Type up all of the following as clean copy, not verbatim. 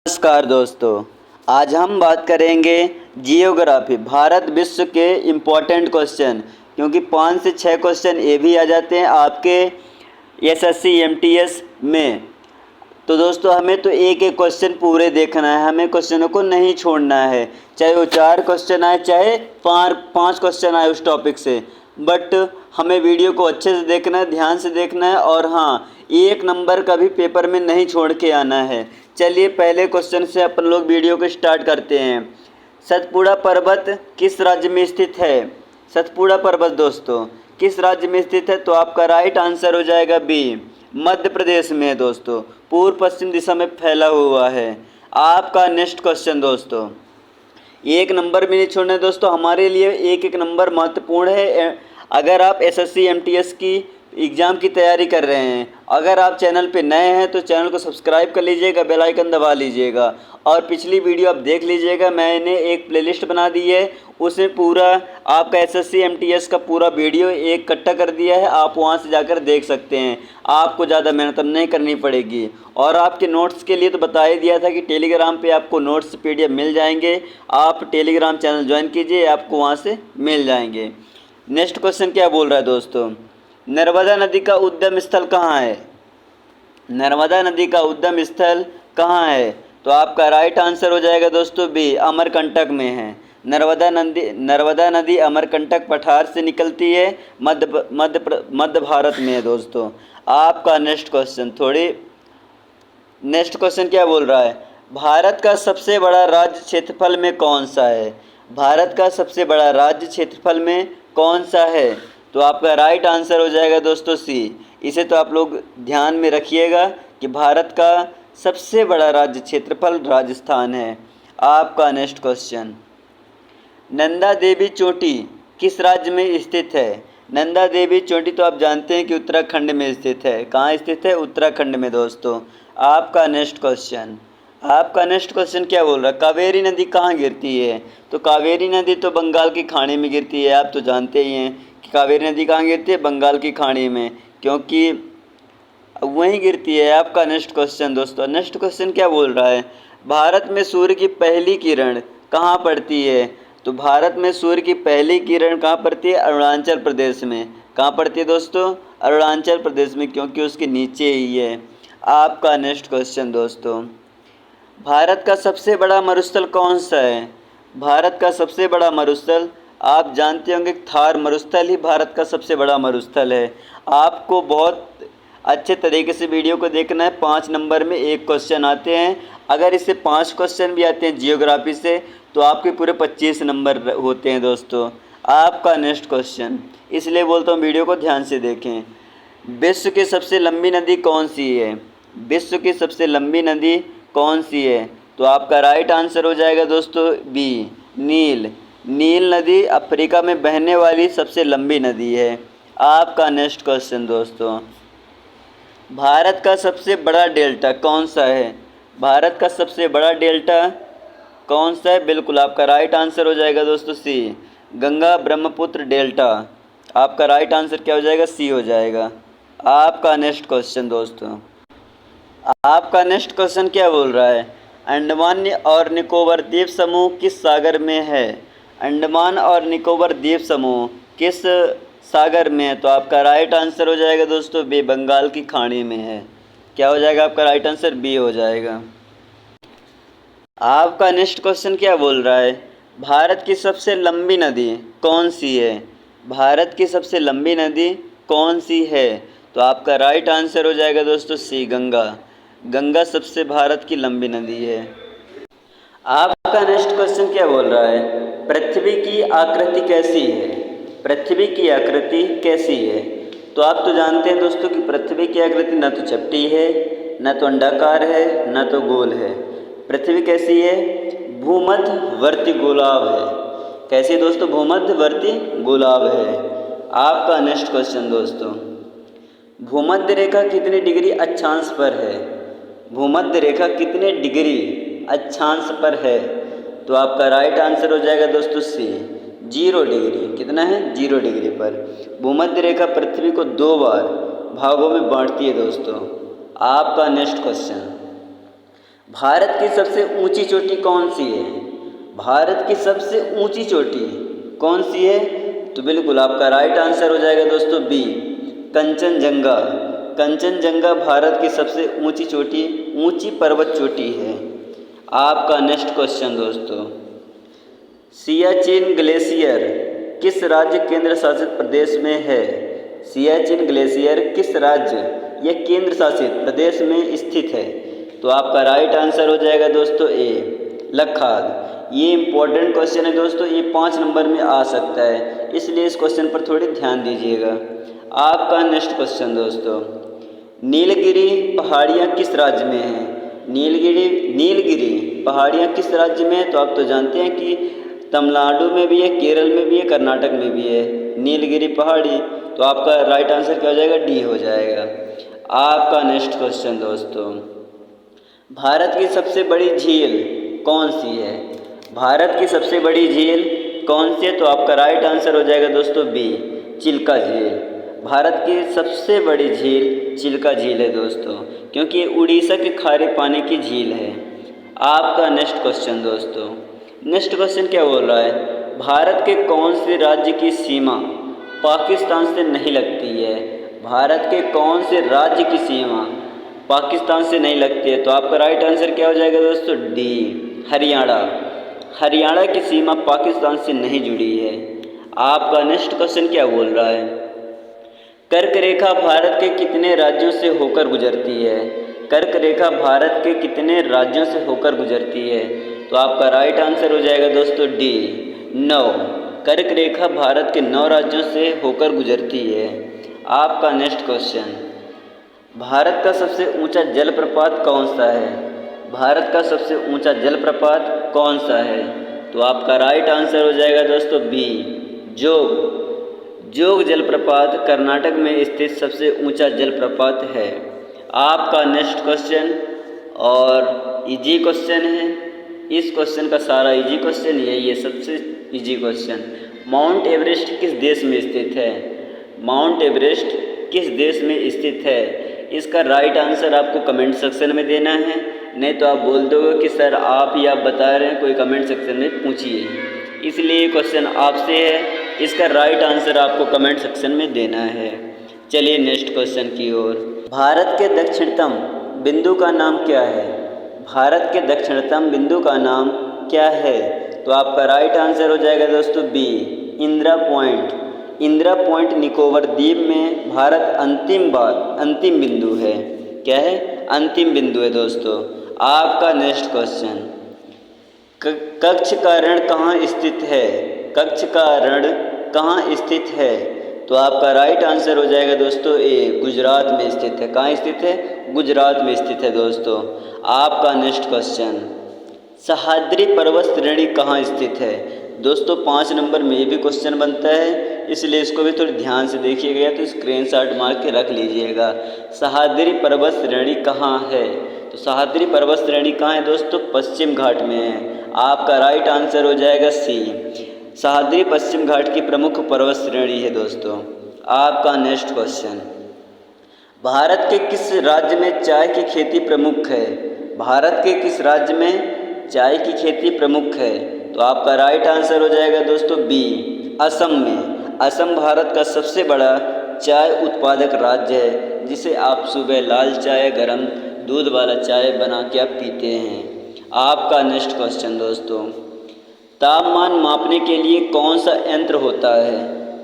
नमस्कार दोस्तों, आज हम बात करेंगे जियोग्राफी भारत विश्व के इम्पोर्टेंट क्वेश्चन, क्योंकि 5 से 6 क्वेश्चन ये भी आ जाते हैं आपके एसएससी एमटीएस में। तो दोस्तों हमें तो एक एक क्वेश्चन पूरे देखना है, हमें क्वेश्चनों को नहीं छोड़ना है, चाहे वो 4 क्वेश्चन आए चाहे 5 क्वेश्चन आए उस टॉपिक से। बट हमें वीडियो को अच्छे से देखना है, ध्यान से देखना है, और हाँ, एक नंबर का भी पेपर में नहीं छोड़ के आना है। चलिए पहले क्वेश्चन से अपन लोग वीडियो को स्टार्ट करते हैं। सतपुड़ा पर्वत किस राज्य में स्थित है? सतपुड़ा पर्वत दोस्तों किस राज्य में स्थित है? तो आपका राइट आंसर हो जाएगा बी, मध्य प्रदेश में है दोस्तों, पूर्व पश्चिम दिशा में फैला हुआ है। आपका नेक्स्ट क्वेश्चन दोस्तों, एक नंबर भी नहीं छोड़ना है दोस्तों, हमारे लिए एक एक नंबर महत्वपूर्ण है। अगर आप एसएससी एमटीएस की एग्ज़ाम की तैयारी कर रहे हैं, अगर आप चैनल पे नए हैं तो चैनल को सब्सक्राइब कर लीजिएगा, बेल आइकन दबा लीजिएगा, और पिछली वीडियो आप देख लीजिएगा, मैंने एक प्लेलिस्ट बना दी है, उसमें पूरा आपका एसएससी एमटीएस का पूरा वीडियो एक इकट्ठा कर दिया है, आप वहां से जाकर देख सकते हैं। आपको ज़्यादा मेहनत नहीं करनी पड़ेगी। और आपके नोट्स के लिए तो बता ही दिया था कि टेलीग्राम पे आपको नोट्स पीडीएफ मिल जाएंगे, आप टेलीग्राम चैनल ज्वाइन कीजिए, आपको वहाँ से मिल जाएंगे। नेक्स्ट क्वेश्चन क्या बोल रहा है दोस्तों, नर्मदा नदी का उद्गम स्थल कहाँ है? नर्मदा नदी का उद्गम स्थल कहाँ है? तो आपका राइट आंसर हो जाएगा दोस्तों बी, अमरकंटक में है। नर्मदा नदी अमरकंटक पठार से निकलती है, मध्य भारत में है दोस्तों। आपका नेक्स्ट क्वेश्चन क्या बोल रहा है, भारत का सबसे बड़ा राज्य क्षेत्रफल में कौन सा है? भारत का सबसे बड़ा राज्य क्षेत्रफल में कौन सा है? तो आपका राइट आंसर हो जाएगा दोस्तों सी। इसे तो आप लोग ध्यान में रखिएगा कि भारत का सबसे बड़ा राज्य क्षेत्रफल राजस्थान है। आपका नेक्स्ट क्वेश्चन, नंदा देवी चोटी किस राज्य में स्थित है? नंदा देवी चोटी तो आप जानते हैं कि उत्तराखंड में स्थित है। कहाँ स्थित है? उत्तराखंड में दोस्तों। आपका नेक्स्ट क्वेश्चन क्या बोल रहा है, कावेरी नदी कहाँ गिरती है? तो कावेरी नदी तो बंगाल की खाड़ी में गिरती है, आप तो जानते ही हैं कि कावेरी नदी कहाँ गिरती है, बंगाल की खाड़ी में, क्योंकि वहीं गिरती है। आपका नेक्स्ट क्वेश्चन दोस्तों, नेक्स्ट क्वेश्चन क्या बोल रहा है, भारत में सूर्य की पहली किरण कहाँ पड़ती है? तो भारत में सूर्य की पहली किरण कहाँ पड़ती है? अरुणाचल प्रदेश में। कहाँ पड़ती है दोस्तों? अरुणाचल प्रदेश में, क्योंकि उसके नीचे ही है। आपका नेक्स्ट क्वेश्चन दोस्तों, भारत का सबसे बड़ा मरुस्थल कौन सा है? भारत का सबसे बड़ा मरुस्थल आप जानते होंगे, थार मरुस्थल ही भारत का सबसे बड़ा मरुस्थल है। आपको बहुत अच्छे तरीके से वीडियो को देखना है। 5 नंबर में एक क्वेश्चन आते हैं, अगर इससे 5 क्वेश्चन भी आते हैं जियोग्राफी से तो आपके पूरे 25 नंबर होते हैं दोस्तों। आपका नेक्स्ट क्वेश्चन, इसलिए बोलता हूँ वीडियो को ध्यान से देखें। विश्व की सबसे लंबी नदी कौन सी है? विश्व की सबसे लंबी नदी कौन सी है? तो आपका राइट आंसर हो जाएगा दोस्तों बी, नील। नील नदी अफ्रीका में बहने वाली सबसे लंबी नदी है। आपका नेक्स्ट क्वेश्चन दोस्तों, भारत का सबसे बड़ा डेल्टा कौन सा है? भारत का सबसे बड़ा डेल्टा कौन सा है? बिल्कुल आपका राइट आंसर हो जाएगा दोस्तों सी, गंगा ब्रह्मपुत्र डेल्टा। आपका राइट आंसर क्या हो जाएगा? सी हो जाएगा। आपका नेक्स्ट क्वेश्चन दोस्तों, आपका नेक्स्ट क्वेश्चन क्या बोल रहा है, अंडमान और निकोबार द्वीप समूह किस सागर में है? अंडमान और निकोबार द्वीप समूह किस सागर में है? तो आपका राइट आंसर हो जाएगा दोस्तों बी, बंगाल की खाड़ी में है। क्या हो जाएगा आपका राइट आंसर? बी हो जाएगा। आपका नेक्स्ट क्वेश्चन क्या बोल रहा है, भारत की सबसे लंबी नदी कौन सी है? भारत की सबसे लंबी नदी कौन सी है? तो आपका राइट आंसर हो जाएगा दोस्तों सी, गंगा। गंगा सबसे भारत की लंबी नदी है। आपका नेक्स्ट क्वेश्चन क्या बोल रहा है, पृथ्वी की आकृति कैसी है? पृथ्वी की आकृति कैसी है? तो आप तो जानते हैं दोस्तों कि पृथ्वी की आकृति न तो चपटी है, न तो अंडाकार है, न तो गोल है। पृथ्वी कैसी है? भूमध्यवर्ती गोलाभ है। कैसी दोस्तों? भूमध्यवर्ती गोलाभ है। आपका नेक्स्ट क्वेश्चन दोस्तों, भूमध्य रेखा कितने डिग्री अक्षांश पर है? भूमध्य रेखा कितने डिग्री अक्षांश पर है? तो आपका राइट आंसर हो जाएगा दोस्तों सी, 0 डिग्री। कितना है? 0 डिग्री पर। भूमध्य रेखा पृथ्वी को 2 बार भागों में बांटती है दोस्तों। आपका नेक्स्ट क्वेश्चन, भारत की सबसे ऊंची चोटी कौन सी है? भारत की सबसे ऊंची चोटी कौन सी है? तो बिल्कुल आपका राइट आंसर हो जाएगा दोस्तों बी, कंचनजंगा। कंचनजंगा भारत की सबसे ऊंची चोटी, ऊंची पर्वत चोटी है। आपका नेक्स्ट क्वेश्चन दोस्तों, सियाचिन ग्लेशियर किस राज्य केंद्र शासित प्रदेश में है? सियाचिन ग्लेशियर किस राज्य या केंद्र शासित प्रदेश में स्थित है? तो आपका राइट आंसर हो जाएगा दोस्तों ए, लद्दाख। ये इंपॉर्टेंट क्वेश्चन है दोस्तों, ये 5 नंबर में आ सकता है, इसलिए इस क्वेश्चन पर थोड़ी ध्यान दीजिएगा। आपका नेक्स्ट क्वेश्चन दोस्तों, नीलगिरी पहाड़ियाँ किस राज्य में हैं? नीलगिरी पहाड़ियाँ किस राज्य में है? तो आप तो जानते हैं कि तमिलनाडु में भी है, केरल में भी है, कर्नाटक में भी है नीलगिरी पहाड़ी। तो आपका राइट आंसर क्या हो जाएगा? डी हो जाएगा। आपका नेक्स्ट क्वेश्चन दोस्तों, भारत की सबसे बड़ी झील कौन सी है? भारत की सबसे बड़ी झील कौन सी है? तो आपका राइट आंसर हो जाएगा दोस्तों बी, चिल्का झील। भारत की सबसे बड़ी झील चिल्का झील है दोस्तों, क्योंकि ये उड़ीसा के खारे पानी की झील है। आपका नेक्स्ट क्वेश्चन दोस्तों, नेक्स्ट क्वेश्चन क्या बोल रहा है? भारत के कौन से राज्य की सीमा पाकिस्तान से नहीं लगती है? भारत के कौन से राज्य की सीमा पाकिस्तान से नहीं लगती है? तो आपका राइट आंसर क्या हो जाएगा दोस्तों? डी, हरियाणा। हरियाणा की सीमा पाकिस्तान से नहीं जुड़ी है। आपका नेक्स्ट क्वेश्चन क्या बोल रहा है? कर्क रेखा भारत के कितने राज्यों से होकर गुजरती है? कर्क रेखा भारत के कितने राज्यों से होकर गुजरती है? तो आपका राइट आंसर हो जाएगा दोस्तों डी, 9। कर्क रेखा भारत के 9 राज्यों से होकर गुजरती है। आपका नेक्स्ट क्वेश्चन, भारत का सबसे ऊंचा जलप्रपात कौन सा है? भारत का सबसे ऊंचा जलप्रपात कौन सा है? तो आपका राइट आंसर हो जाएगा दोस्तों बी, जोग। जोग जलप्रपात कर्नाटक में स्थित सबसे ऊंचा जलप्रपात है। आपका नेक्स्ट क्वेश्चन और इजी क्वेश्चन है, इस क्वेश्चन का सारा इजी क्वेश्चन यही है, सबसे इजी क्वेश्चन। माउंट एवरेस्ट किस देश में स्थित है? माउंट एवरेस्ट किस देश में स्थित है? इसका राइट आंसर आपको कमेंट सेक्शन में देना है, नहीं तो आप बोल दोगे कि सर आप ही आप बता रहे हैं, कोई कमेंट सेक्शन में पूछिए। इसलिए क्वेश्चन आपसे है, इसका राइट आंसर आपको कमेंट सेक्शन में देना है। चलिए नेक्स्ट क्वेश्चन की ओर। भारत के दक्षिणतम बिंदु का नाम क्या है? भारत के दक्षिणतम बिंदु का नाम क्या है? तो आपका राइट आंसर हो जाएगा दोस्तों B, Indira point. Indira point Nicobar द्वीप में भारत अंतिम बिंदु है। क्या है? अंतिम बिंदु है दोस्तों। आपका नेक्स्ट क्वेश्चन, कच्छ का रण कहाँ स्थित है? कच्छ का रण कहाँ स्थित है? तो आपका राइट आंसर हो जाएगा दोस्तों ए, गुजरात में स्थित है। कहाँ स्थित है? गुजरात में स्थित है दोस्तों। आपका नेक्स्ट क्वेश्चन, सह्याद्री पर्वत श्रेणी कहाँ स्थित है? दोस्तों 5 नंबर में ये भी क्वेश्चन बनता है, इसलिए इसको भी थोड़ी ध्यान से देखिएगा, तो स्क्रीनशॉट मार के रख लीजिएगा। सह्याद्री पर्वत श्रेणी कहाँ है? तो सह्याद्री पर्वत श्रेणी कहाँ है दोस्तों? पश्चिम घाट में है। आपका राइट आंसर हो जाएगा सी, सह्याद्री पश्चिम घाट की प्रमुख पर्वत श्रेणी है दोस्तों। आपका नेक्स्ट क्वेश्चन, भारत के किस राज्य में चाय की खेती प्रमुख है? भारत के किस राज्य में चाय की खेती प्रमुख है? तो आपका राइट आंसर हो जाएगा दोस्तों बी, असम में। असम भारत का सबसे बड़ा चाय उत्पादक राज्य है, जिसे आप सुबह लाल चाय, गरम दूध वाला चाय बना के आप पीते हैं। आपका नेक्स्ट क्वेश्चन दोस्तों, तापमान मापने के लिए कौन सा यंत्र होता है?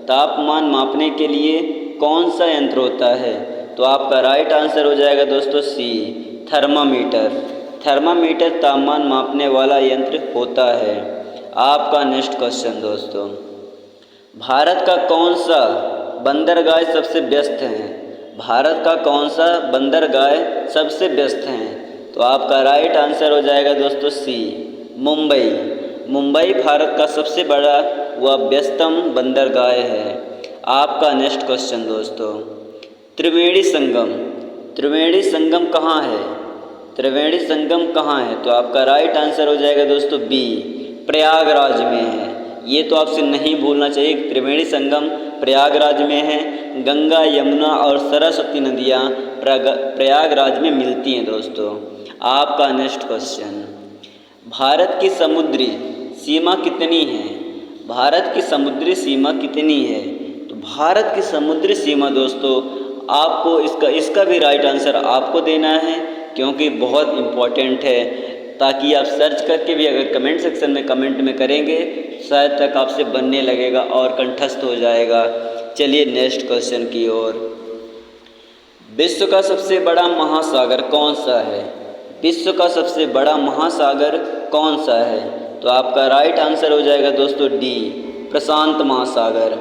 तापमान मापने के लिए कौन सा यंत्र होता है? तो आपका राइट आंसर हो जाएगा दोस्तों सी, थर्मामीटर। थर्मामीटर तापमान मापने वाला यंत्र होता है। आपका नेक्स्ट क्वेश्चन दोस्तों, भारत का कौन सा बंदरगाह सबसे व्यस्त है? भारत का कौन सा बंदरगाह सबसे व्यस्त है? तो आपका राइट आंसर हो जाएगा दोस्तों सी, मुंबई। मुंबई भारत का सबसे बड़ा व व्यस्तम बंदरगाह है। आपका नेक्स्ट क्वेश्चन दोस्तों, त्रिवेणी संगम। त्रिवेणी संगम कहाँ है? त्रिवेणी संगम कहाँ है? तो आपका राइट आंसर हो जाएगा दोस्तों बी, प्रयागराज में है। ये तो आपसे नहीं भूलना चाहिए, त्रिवेणी संगम प्रयागराज में है। गंगा, यमुना और सरस्वती नदियाँ प्रयागराज में मिलती हैं दोस्तों। आपका नेक्स्ट क्वेश्चन, भारत की समुद्री सीमा कितनी है? भारत की समुद्री सीमा कितनी है? तो भारत की समुद्री सीमा दोस्तों आपको इसका भी राइट आंसर आपको देना है, क्योंकि बहुत इम्पॉर्टेंट है, ताकि आप सर्च करके भी अगर कमेंट सेक्शन में कमेंट में करेंगे शायद तक आपसे बनने लगेगा और कंठस्थ हो जाएगा। चलिए नेक्स्ट क्वेश्चन की ओर। विश्व का सबसे बड़ा महासागर कौन सा है? विश्व का सबसे बड़ा महासागर कौन सा है? तो आपका राइट आंसर हो जाएगा दोस्तों डी, प्रशांत महासागर।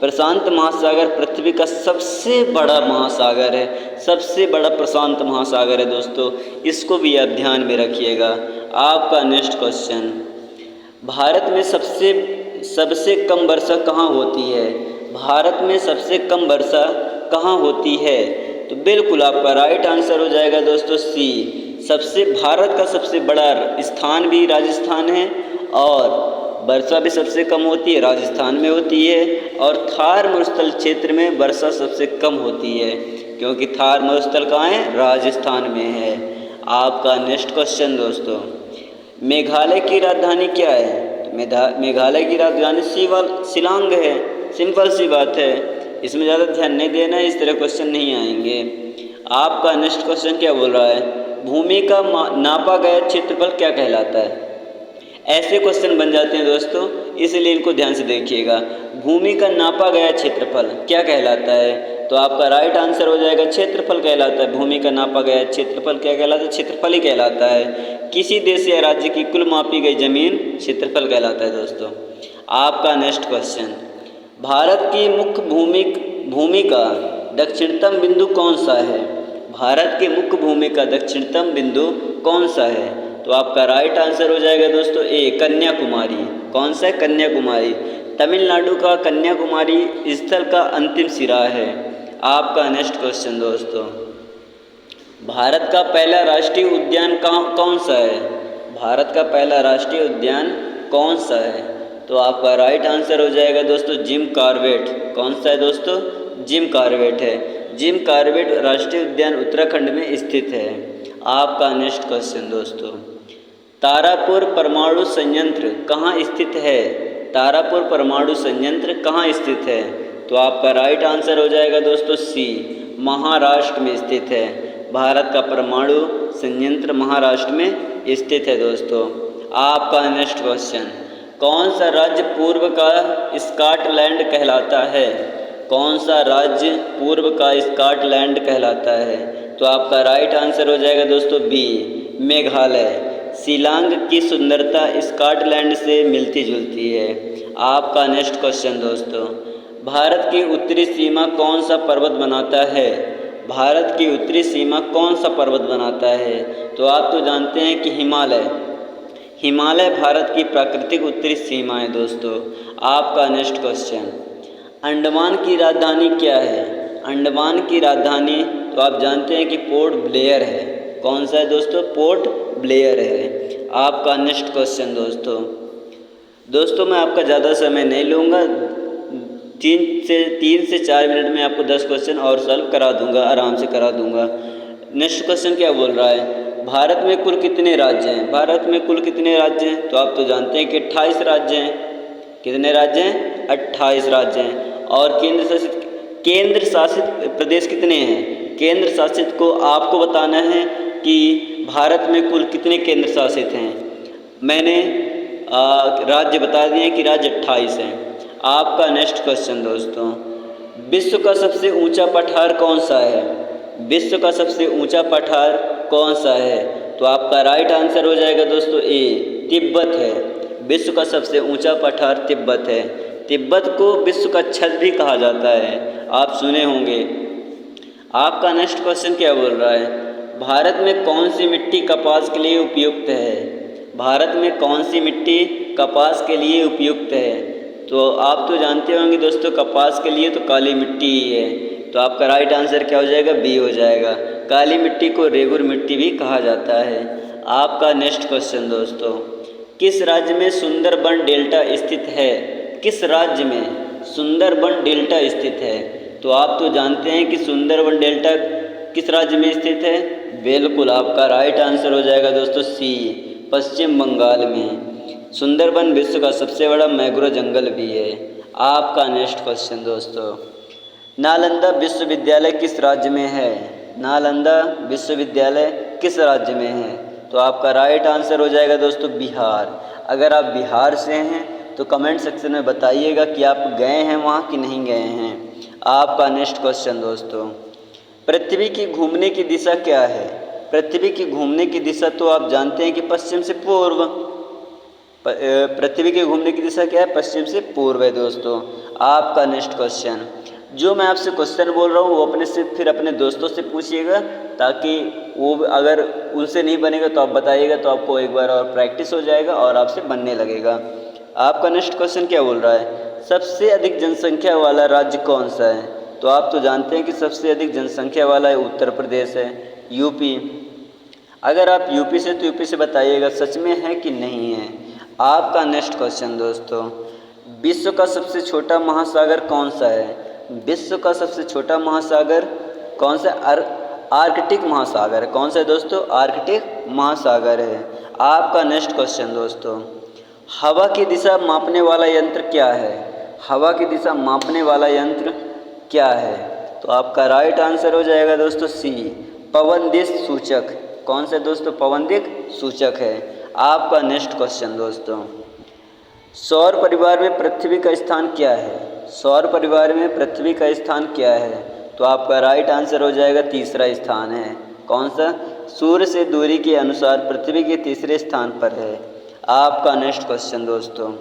प्रशांत महासागर पृथ्वी का सबसे बड़ा महासागर है, सबसे बड़ा प्रशांत महासागर है दोस्तों, इसको भी आप ध्यान में रखिएगा। आपका नेक्स्ट क्वेश्चन, भारत में सबसे कम वर्षा कहाँ होती है? भारत में सबसे कम वर्षा कहाँ होती है? तो बिल्कुल आपका राइट आंसर हो जाएगा दोस्तों सी, भारत का सबसे बड़ा स्थान भी राजस्थान है और वर्षा भी सबसे कम होती है राजस्थान में होती है, और थार मरुस्थल क्षेत्र में वर्षा सबसे कम होती है, क्योंकि थार मरुस्थल कहाँ है? राजस्थान में है। आपका नेक्स्ट क्वेश्चन दोस्तों, मेघालय की राजधानी क्या है? तो मेघालय की राजधानी शिलांग है, सिंपल सी बात है, इसमें ज़्यादा ध्यान नहीं देना है, इस तरह क्वेश्चन नहीं आएंगे। आपका नेक्स्ट क्वेश्चन क्या बोल रहा है? भूमि का नापा गया क्षेत्रफल क्या कहलाता है? ऐसे क्वेश्चन बन जाते हैं दोस्तों, इसलिए इनको ध्यान से देखिएगा। भूमि का नापा गया क्षेत्रफल क्या कहलाता है? तो आपका राइट आंसर हो जाएगा क्षेत्रफल कहलाता है। भूमि का नापा गया क्षेत्रफल क्या कहलाता है? क्षेत्रफल ही कहलाता है। किसी देश या राज्य की कुल मापी गई जमीन क्षेत्रफल कहलाता है दोस्तों। आपका नेक्स्ट क्वेश्चन, भारत की मुख्य भूमि का दक्षिणतम बिंदु कौन सा है? भारत के मुख्य भूमि का दक्षिणतम बिंदु कौन सा है? तो आपका राइट आंसर हो जाएगा दोस्तों ए, कन्याकुमारी। कौन सा है? कन्याकुमारी। तमिलनाडु का कन्याकुमारी स्थल का अंतिम सिरा है। आपका नेक्स्ट क्वेश्चन दोस्तों, भारत का पहला राष्ट्रीय उद्यान कौन सा है? भारत का पहला राष्ट्रीय उद्यान कौन सा है? तो आपका राइट आंसर हो जाएगा दोस्तों जिम कॉर्बेट। कौन सा है दोस्तों? जिम कॉर्बेट है। जिम कॉर्बेट राष्ट्रीय उद्यान उत्तराखंड में स्थित है। आपका नेक्स्ट क्वेश्चन दोस्तों, तारापुर परमाणु संयंत्र कहाँ स्थित है? तारापुर परमाणु संयंत्र कहाँ स्थित है? तो आपका राइट आंसर हो जाएगा दोस्तों सी, महाराष्ट्र में स्थित है। भारत का परमाणु संयंत्र महाराष्ट्र में स्थित है दोस्तों। आपका नेक्स्ट क्वेश्चन, कौन सा राज्य पूर्व का स्कॉटलैंड कहलाता है? कौन सा राज्य पूर्व का स्कॉटलैंड कहलाता है? तो आपका राइट आंसर हो जाएगा दोस्तों बी, मेघालय। शिलांग की सुंदरता स्कॉटलैंड से मिलती जुलती है। आपका नेक्स्ट क्वेश्चन दोस्तों, भारत की उत्तरी सीमा कौन सा पर्वत बनाता है? भारत की उत्तरी सीमा कौन सा पर्वत बनाता है? तो आप तो जानते हैं कि हिमालय भारत की प्राकृतिक उत्तरी सीमा है दोस्तों। आपका नेक्स्ट क्वेश्चन, अंडमान की राजधानी क्या है? अंडमान की राजधानी तो आप जानते हैं कि पोर्ट ब्लेयर है। कौन सा है दोस्तों? पोर्ट ब्लेयर है। आपका नेक्स्ट क्वेश्चन दोस्तों मैं आपका ज़्यादा समय नहीं लूँगा, 3 से 4 मिनट में आपको 10 क्वेश्चन और सॉल्व करा दूंगा, आराम से करा दूंगा। नेक्स्ट क्वेश्चन क्या बोल रहा है? भारत में कुल कितने राज्य हैं? भारत में कुल कितने राज्य हैं? तो आप तो जानते हैं कि 28 राज्य हैं। कितने राज्य हैं? 28 राज्य हैं। और केंद्र शासित प्रदेश कितने हैं? केंद्र शासित को आपको बताना है कि भारत में कुल कितने केंद्र शासित हैं। मैंने राज्य बता दिए कि राज्य 28 हैं। आपका नेक्स्ट क्वेश्चन दोस्तों, विश्व का सबसे ऊंचा पठार कौन सा है? विश्व का सबसे ऊंचा पठार कौन सा है? तो आपका राइट आंसर हो जाएगा दोस्तों ए, तिब्बत है। विश्व का सबसे ऊंचा पठार तिब्बत है। तिब्बत को विश्व का छत भी कहा जाता है, आप सुने होंगे। आपका नेक्स्ट क्वेश्चन क्या बोल रहा है? भारत में कौन सी मिट्टी कपास के लिए उपयुक्त है? भारत में कौन सी मिट्टी कपास के लिए उपयुक्त है? तो आप तो जानते होंगे दोस्तों, कपास के लिए तो काली मिट्टी ही है। तो आपका राइट आंसर क्या हो जाएगा? बी हो जाएगा। काली मिट्टी को रेगुर मिट्टी भी कहा जाता है। आपका नेक्स्ट क्वेश्चन दोस्तों, किस राज्य में सुंदरबन डेल्टा स्थित है? किस राज्य में सुंदरबन डेल्टा स्थित है? तो आप तो जानते हैं कि सुंदरबन डेल्टा किस राज्य में स्थित है? बिल्कुल, आपका राइट आंसर हो जाएगा दोस्तों सी, पश्चिम बंगाल में। सुंदरबन विश्व का सबसे बड़ा मैंग्रोव जंगल भी है। आपका नेक्स्ट क्वेश्चन दोस्तों, नालंदा विश्वविद्यालय किस राज्य में है? नालंदा विश्वविद्यालय किस राज्य में है? तो आपका राइट आंसर हो जाएगा दोस्तों बिहार। अगर आप बिहार से हैं तो कमेंट सेक्शन में बताइएगा कि आप गए हैं वहाँ कि नहीं गए हैं। आपका नेक्स्ट क्वेश्चन दोस्तों, पृथ्वी की घूमने की दिशा क्या है? पृथ्वी की घूमने की दिशा तो आप जानते हैं कि पश्चिम से पूर्व। पृथ्वी के घूमने की दिशा क्या है? पश्चिम से पूर्व है दोस्तों। आपका नेक्स्ट क्वेश्चन, जो मैं आपसे क्वेश्चन बोल रहा हूँ वो फिर अपने दोस्तों से पूछिएगा, ताकि वो अगर उनसे नहीं बनेगा तो आप बताइएगा, तो आपको एक बार और प्रैक्टिस हो जाएगा और आपसे बनने लगेगा। आपका नेक्स्ट क्वेश्चन क्या बोल रहा है? सबसे अधिक जनसंख्या वाला राज्य कौन सा है? तो आप तो जानते हैं कि सबसे अधिक जनसंख्या वाला है उत्तर प्रदेश है, यूपी। अगर आप यूपी से तो यूपी से बताइएगा सच में है कि नहीं है। आपका नेक्स्ट क्वेश्चन दोस्तों, विश्व का सबसे छोटा महासागर कौन सा है? विश्व का सबसे छोटा महासागर कौन सा? आर्कटिक महासागर है। कौन सा है दोस्तों? आर्कटिक महासागर है। आपका नेक्स्ट क्वेश्चन दोस्तों, हवा की दिशा मापने वाला यंत्र क्या है? हवा की दिशा मापने वाला यंत्र क्या है? तो आपका राइट आंसर हो जाएगा दोस्तों सी, पवन दिश सूचक। कौन सा दोस्तों? पवन दिश सूचक है। आपका नेक्स्ट क्वेश्चन दोस्तों, सौर परिवार में पृथ्वी का स्थान क्या है? सौर परिवार में पृथ्वी का स्थान क्या है? तो आपका राइट आंसर हो जाएगा तीसरा स्थान है। कौन सा? सूर्य से दूरी के अनुसार पृथ्वी के तीसरे स्थान पर है। आपका नेक्स्ट क्वेश्चन दोस्तों,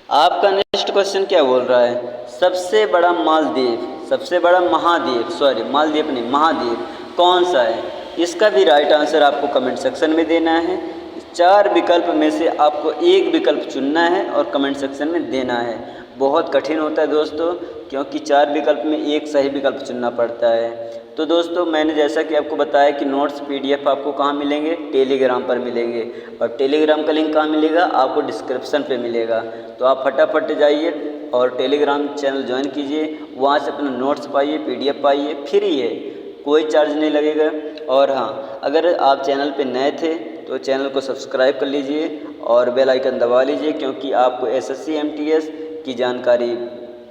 आपका नेक्स्ट क्वेश्चन क्या बोल रहा है? सबसे बड़ा मालदीव, सबसे बड़ा महाद्वीप, सॉरी मालदीव नहीं, महाद्वीप कौन सा है? इसका भी राइट आंसर आपको कमेंट सेक्शन में देना है। 4 विकल्प में से आपको एक विकल्प चुनना है और कमेंट सेक्शन में देना है। बहुत कठिन होता है दोस्तों, क्योंकि 4 विकल्प में एक सही विकल्प चुनना पड़ता है। तो दोस्तों मैंने जैसा कि आपको बताया कि नोट्स PDF आपको कहाँ मिलेंगे? टेलीग्राम पर मिलेंगे। और टेलीग्राम का लिंक कहाँ मिलेगा? आपको डिस्क्रिप्शन पे मिलेगा। तो आप फटाफट जाइए और टेलीग्राम चैनल ज्वाइन कीजिए, वहाँ से अपना नोट्स पाइए, PDF पाइए, फ्री है, कोई चार्ज नहीं लगेगा। और हाँ, अगर आप चैनल पे नए थे तो चैनल को सब्सक्राइब कर लीजिए और बेल आइकन दबा लीजिए, क्योंकि आपको SSC MTS की जानकारी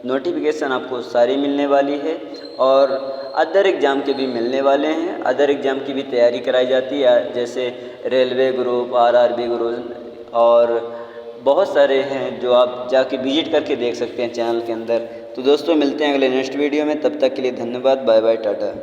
नोटिफिकेशन आपको सारी मिलने वाली है और अदर एग्ज़ाम के भी मिलने वाले हैं। अदर एग्ज़ाम की भी तैयारी कराई जाती है, जैसे रेलवे ग्रुप, RRB ग्रुप और बहुत सारे हैं जो आप जाके विजिट करके देख सकते हैं चैनल के अंदर। तो दोस्तों मिलते हैं अगले नेक्स्ट वीडियो में, तब तक के लिए धन्यवाद, बाय बाय, टाटा।